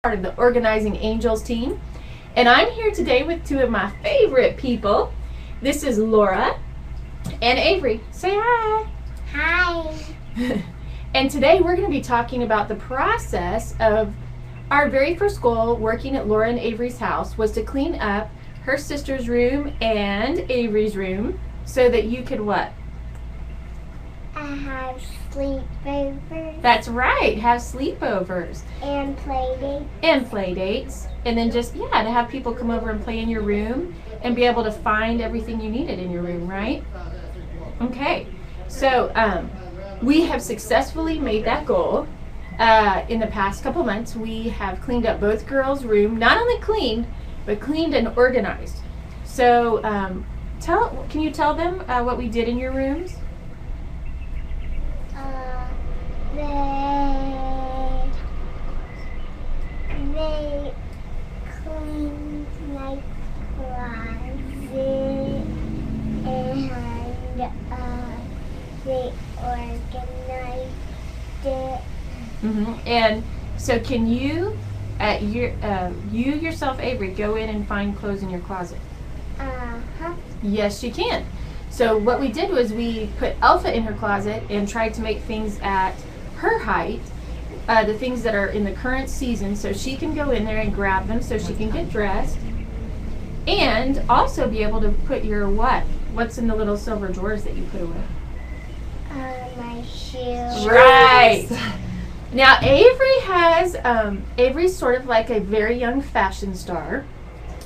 part of the Organizing Angels team. And I'm here today with two of my favorite people. This is Laura and Avery. Say hi. Hi. And today we're going to be talking about the process of our very first goal working at Laura and Avery's house was to clean up her sister's room and Avery's room so that you could what? I have sleepovers. That's right, have sleepovers. And play dates. And play dates. And then just, to have people come over and play in your room and be able to find everything you needed in your room, right? Okay, so we have successfully made that goal. In the past couple months, we have cleaned up both girls' room. Not only cleaned, but cleaned and organized. So can you tell them what we did in your rooms? They cleaned my closet and they organized it. And so can you, you yourself, Avery, go in and find clothes in your closet? Yes, you can. So what we did was we put Alpha in her closet and tried to make things at her height, the things that are in the current season, so she can go in there and grab them so she can get dressed. And also be able to put your what? What's in the little silver drawers that you put away? My shoes. Right. Now Avery's sort of like a very young fashion star.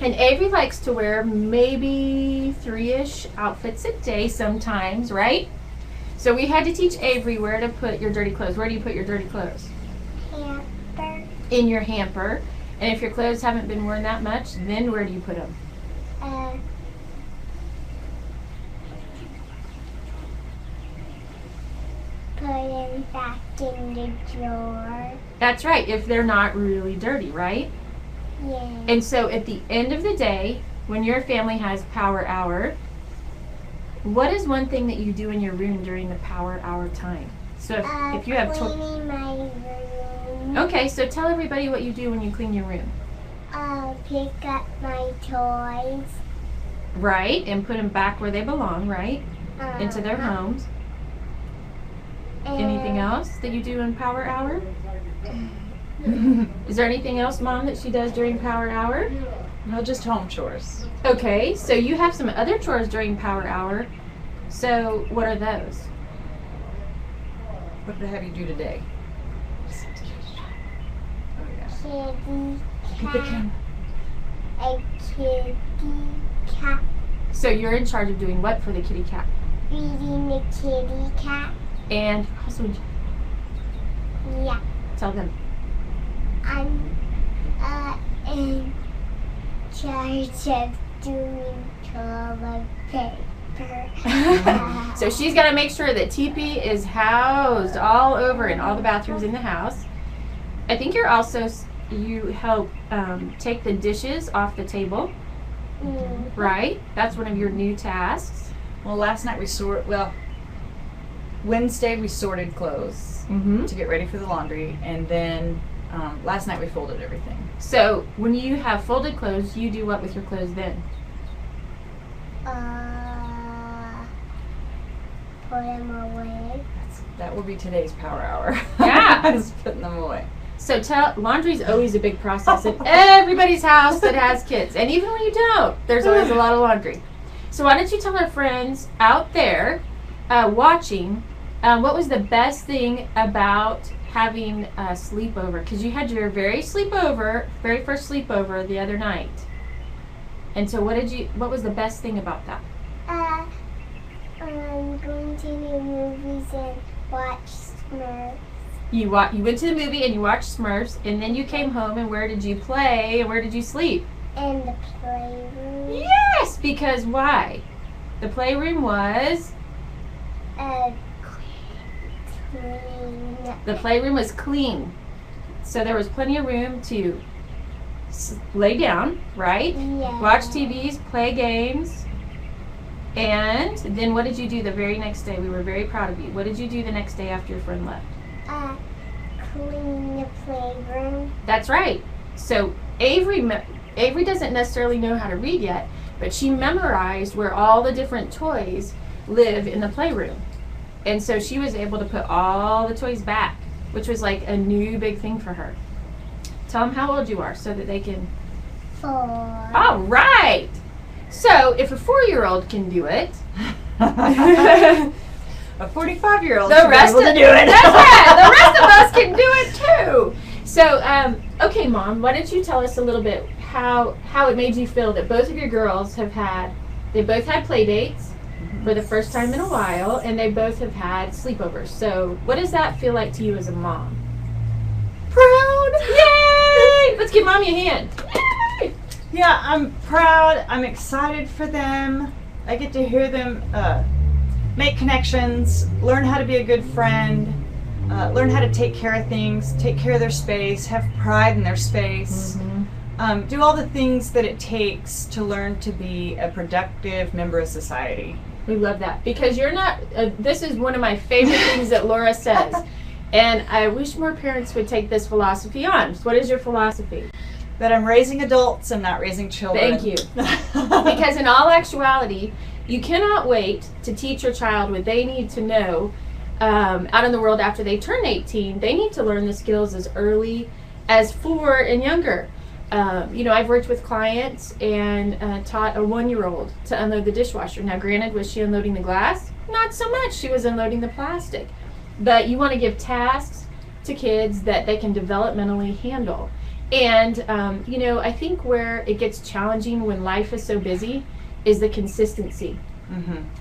And Avery likes to wear maybe 3-ish outfits a day sometimes, right? So we had to teach Avery where to put your dirty clothes. Where do you put your dirty clothes? Hamper. In your hamper. And if your clothes haven't been worn that much, then where do you put them? Put them back in the drawer. That's right, if they're not really dirty, right? Yeah. And so at the end of the day, when your family has power hour, what is one thing that you do in your room during the power hour time? So if you have cleaning my room. Okay, so tell everybody what you do when you clean your room. Pick up my toys. Right, and put them back where they belong, right? Into their homes. Anything else that you do in power hour? Is there anything else, Mom, that she does during power hour? No, just home chores. Okay, so you have some other chores during power hour. So what are those? What did I have you do today? Oh, Kitty cat. A kitty cat. So you're in charge of doing what for the kitty cat? Feeding the kitty cat. And also, Yeah. tell them. I'm in charge of doing toilet paper. So she's got to make sure that TP is housed all over in all the bathrooms in the house. I think you help take the dishes off the table, right? That's one of your new tasks. Well, last night Wednesday we sorted clothes to get ready for the laundry, and then last night we folded everything. So when you have folded clothes, you do what with your clothes then? Put them away. That will be today's power hour. Yeah. Just putting them away. So laundry's always a big process in everybody's house that has kids. And even when you don't, there's always a lot of laundry. So why don't you tell our friends out there watching, what was the best thing about having a sleepover? Because you had your very first sleepover the other night. And so what was the best thing about that? I'm going to the movies and watch Smurfs. You went to the movie and you watched Smurfs, and then you came home, and where did you play and where did you sleep? In the playroom. Yes, because why? The playroom was? Clean. The playroom was clean. So there was plenty of room to lay down, right? Yeah. Watch TVs, play games. And then what did you do the very next day? We were very proud of you. What did you do the next day after your friend left? Clean the playroom. That's right. So Avery doesn't necessarily know how to read yet, but she memorized where all the different toys live in the playroom. And so she was able to put all the toys back, which was like a new big thing for her. Tell them how old you are so that they can... 4. All right. So if a 4-year-old can do it... A 45-year-old the should rest be able of, to do it. That's right. The rest of us can do it too. So, okay, Mom, why don't you tell us a little bit how it made you feel that both of your girls they both had play dates for the first time in a while, and they both have had sleepovers. So what does that feel like to you as a mom? Proud. Yay! Let's give Mommy a hand. Yay! Yeah, I'm proud. I'm excited for them. I get to hear them make connections, learn how to be a good friend, learn how to take care of things, take care of their space, have pride in their space, do all the things that it takes to learn to be a productive member of society. We love that because you're not, this is one of my favorite things that Laura says. And I wish more parents would take this philosophy on. So what is your philosophy? That I'm raising adults, I'm not raising children. Thank you. Because in all actuality, you cannot wait to teach your child what they need to know out in the world after they turn 18. They need to learn the skills as early as 4 and younger. I've worked with clients and taught a 1-year-old to unload the dishwasher. Now, granted, was she unloading the glass? Not so much. She was unloading the plastic. But you want to give tasks to kids that they can developmentally handle. And, I think where it gets challenging when life is so busy is the consistency.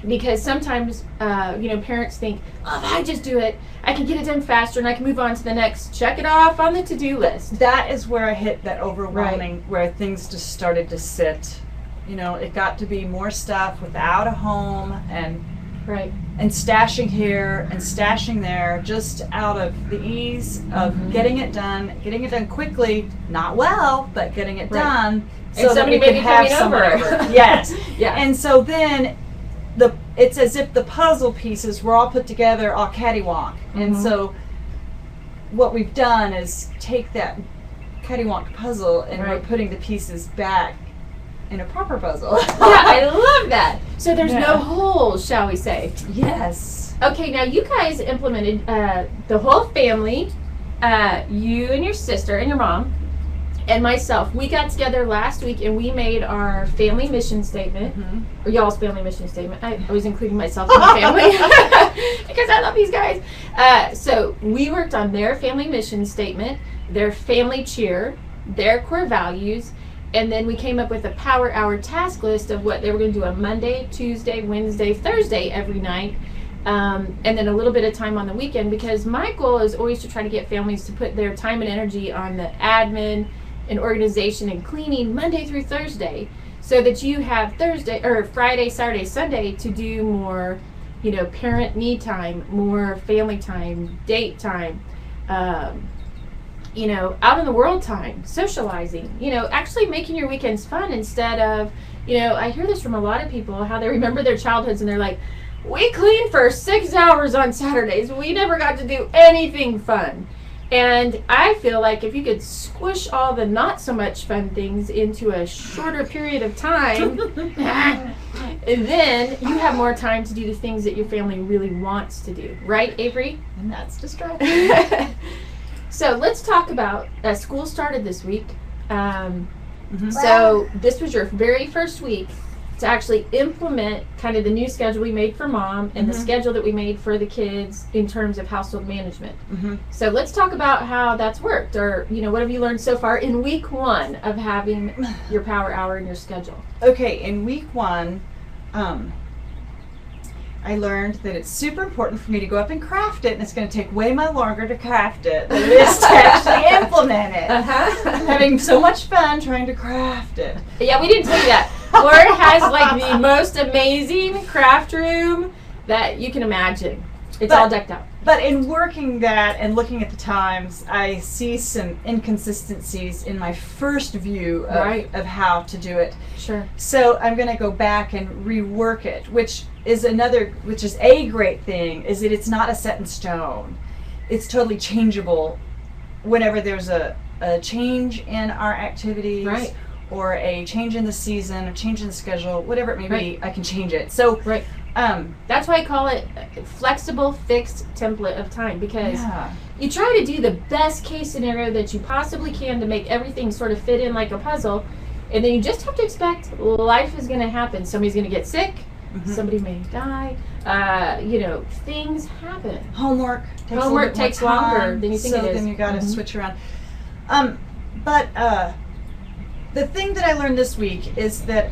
Because sometimes, parents think, oh, if I just do it, I can get it done faster and I can move on to the next, check it off on the to-do list. That is where I hit that overwhelming, where things just started to sit. It got to be more stuff without a home and stashing here and stashing there, just out of the ease of getting it done quickly, not well, but getting it done. So that we could have someone over. Yes. Yeah. And so then it's as if the puzzle pieces were all put together all cattywonk. And so what we've done is take that cattywonk puzzle and we're putting the pieces back in a proper puzzle. Yeah, I love that. So there's no holes, shall we say. Yes. Okay, now you guys implemented the whole family, you and your sister and your mom, and myself. We got together last week and we made our family mission statement, or y'all's family mission statement. I was including myself in the family because I love these guys. So we worked on their family mission statement, their family cheer, their core values, and then we came up with a power hour task list of what they were going to do on Monday, Tuesday, Wednesday, Thursday every night. And then a little bit of time on the weekend, because my goal is always to try to get families to put their time and energy on the admin and organization and cleaning Monday through Thursday, so that you have Thursday or Friday, Saturday, Sunday to do more, parent me time, more family time, date time, out in the world time, socializing, actually making your weekends fun instead of, I hear this from a lot of people, how they remember their childhoods and they're like, we cleaned for 6 hours on Saturdays. We never got to do anything fun. And I feel like if you could squish all the not so much fun things into a shorter period of time, then you have more time to do the things that your family really wants to do. Right, Avery? And that's distracting. So let's talk about, school started this week. So this was your very first week to actually implement kind of the new schedule we made for Mom and the schedule that we made for the kids in terms of household management. So let's talk about how that's worked, or what have you learned so far in week 1 of having your power hour in your schedule? Okay, in week 1, I learned that it's super important for me to go up and craft it, and it's going to take way more longer to craft it than it is to actually implement it. I'm having so much fun trying to craft it. Yeah, we didn't tell you that. Laura has like the most amazing craft room that you can imagine. It's all decked out. But in working that and looking at the times, I see some inconsistencies in my first view of how to do it. Sure. So I'm going to go back and rework it, which is a great thing, is that it's not a set in stone. It's totally changeable whenever there's a a change in our activities, Right. or a change in the season, a change in the schedule, whatever it may Right. be, I can change it. So, Right. That's why I call it a flexible, fixed template of time, because yeah. you try to do the best case scenario that you possibly can to make everything sort of fit in like a puzzle, and then you just have to expect life is going to happen. Somebody's going to get sick. Mhm. Somebody may die. Things happen. Homework takes Homework a little bit takes more longer time, than you think so it is. then you got to Mhm. switch around. But the thing that I learned this week is that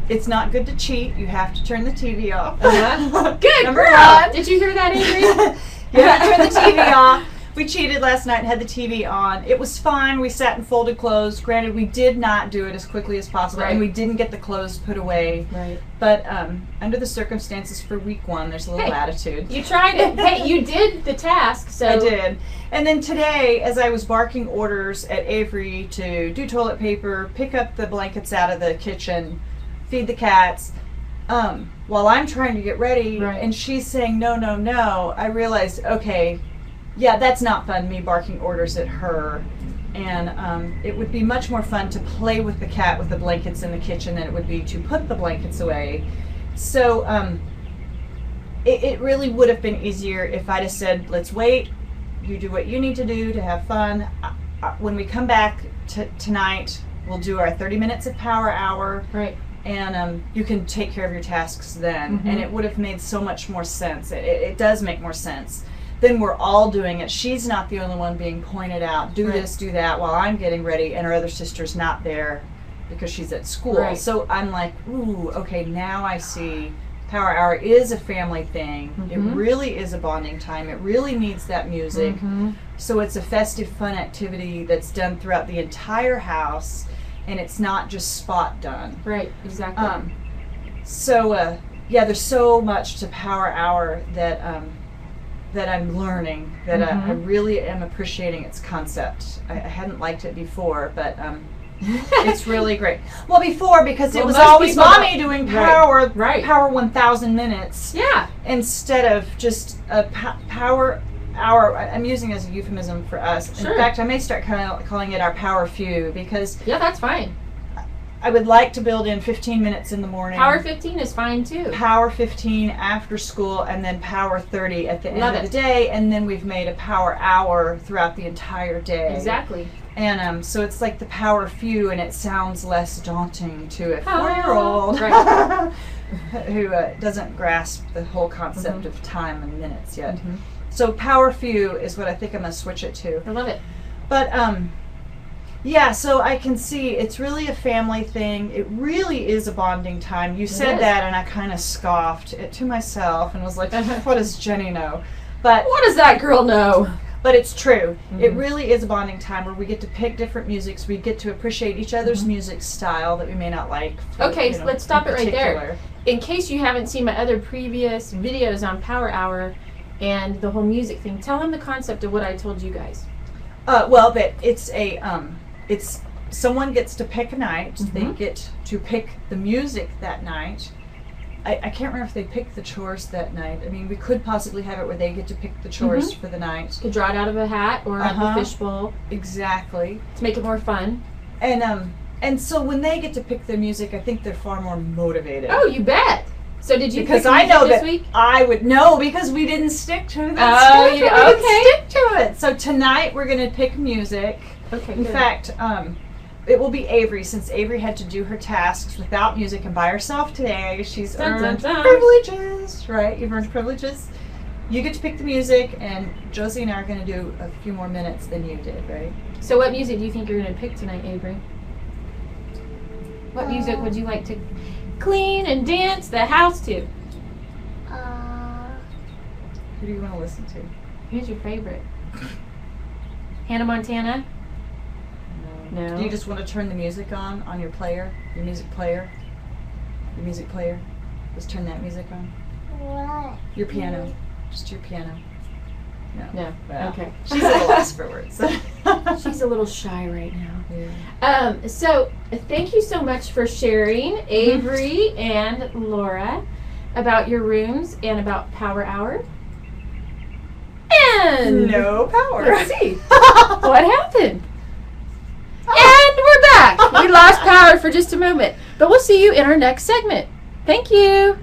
it's not good to cheat. You have to turn the TV off. Good Number girl. one. Did you hear that, Avery? You have to turn the TV off. We cheated last night and had the TV on. It was fine. We sat and folded clothes. Granted, we did not do it as quickly as possible, Right. and we didn't get the clothes put away. Right. But under the circumstances for week one, there's a little Hey, latitude. You tried it. Hey, you did the task. So I did. And then today, as I was barking orders at Avery to do toilet paper, pick up the blankets out of the kitchen, feed the cats, while I'm trying to get ready, Right. and she's saying no, no, no, I realized, okay, yeah, that's not fun, me barking orders at her. And it would be much more fun to play with the cat with the blankets in the kitchen than it would be to put the blankets away. So it really would have been easier if I'd have said, let's wait, you do what you need to do to have fun. When we come back tonight, we'll do our 30 minutes of power hour. Right. And you can take care of your tasks then. Mhm. And it would have made so much more sense. It does make more sense. Then we're all doing it. She's not the only one being pointed out. Do Right. this, do that, while I'm getting ready, and her other sister's not there because she's at school. Right. So I'm like, ooh, okay, now I see Power Hour is a family thing. It Mhm. really is a bonding time. It really needs that music. Mhm. So it's a festive, fun activity that's done throughout the entire house, and it's not just spot done. Right. Exactly. Yeah, there's so much to Power Hour that that I'm learning, that I Mhm. really am appreciating its concept. I hadn't liked it before, but it's really great. Well, before, because it Well, was most always people mommy don't- doing Right. Power, Right. Power 1,000 minutes, Yeah. instead of just a Power Hour. I'm using it as a euphemism for us. Sure. In fact, I may start calling it our Power Few, because Yeah, that's fine. I would like to build in 15 minutes in the morning. Power 15 is fine too. Power 15 after school, and then Power 30 at the end Love of it. the day, and then we've made a Power Hour throughout the entire day. Exactly. And so it's like the Power Few, and it sounds less daunting to a Ah, 4-year-old right. who doesn't grasp the whole concept Mhm. of time and minutes yet. Mhm. So Power Few is what I think I'm gonna switch it to. I love it. But yeah, so I can see it's really a family thing. It really is a bonding time. You said is. that, and I kind of scoffed it to myself and was like, "What does Jenny know?" But What does that girl know? it's true. It Mhm. really is a bonding time where we get to pick different musics. We get to appreciate each other's Mhm. music style that we may not like. for, Okay, you know, let's stop in it right there. particular. In case you haven't seen my other previous videos on Power Hour and the whole music thing, tell them the concept of what I told you guys. Well, that it's a it's someone gets to pick a night. They Mhm. get to pick the music that night. I can't remember if they pick the chores that night. I mean, we could possibly have it where they get to pick the chores Mhm. for the night. You could draw it out of a hat or out of Uh-huh. a fishbowl Exactly. to make it more fun. And so when they get to pick their music, I think they're far more motivated. Oh, you bet. So did you because pick I music know this that week? I would know, because we didn't stick to the Oh, schedule. yeah, We didn't okay. stick to it. So tonight we're going to pick music. Okay, In good. fact, it will be Avery, since Avery had to do her tasks without music and by herself today. She's Dun, dun, earned dun. privileges, right? You've earned privileges. You get to pick the music, and Josie and I are going to do a few more minutes than you did, right? So what music do you think you're going to pick tonight, Avery? What music would you like to clean and dance the house to? Who do you want to listen to? Who's your favorite? Hannah Montana? No. Do you just want to turn the music on your player? Your music player? Your music player? Just turn that music on? What? Your piano. Just your piano. No. Well, Okay. She's at a loss for words. She's a little shy right now. Yeah. So thank you so much for sharing, Avery and Laura, about your rooms and about Power Hour. And No power. let's see what happened. We lost power for just a moment. But we'll see you in our next segment. Thank you.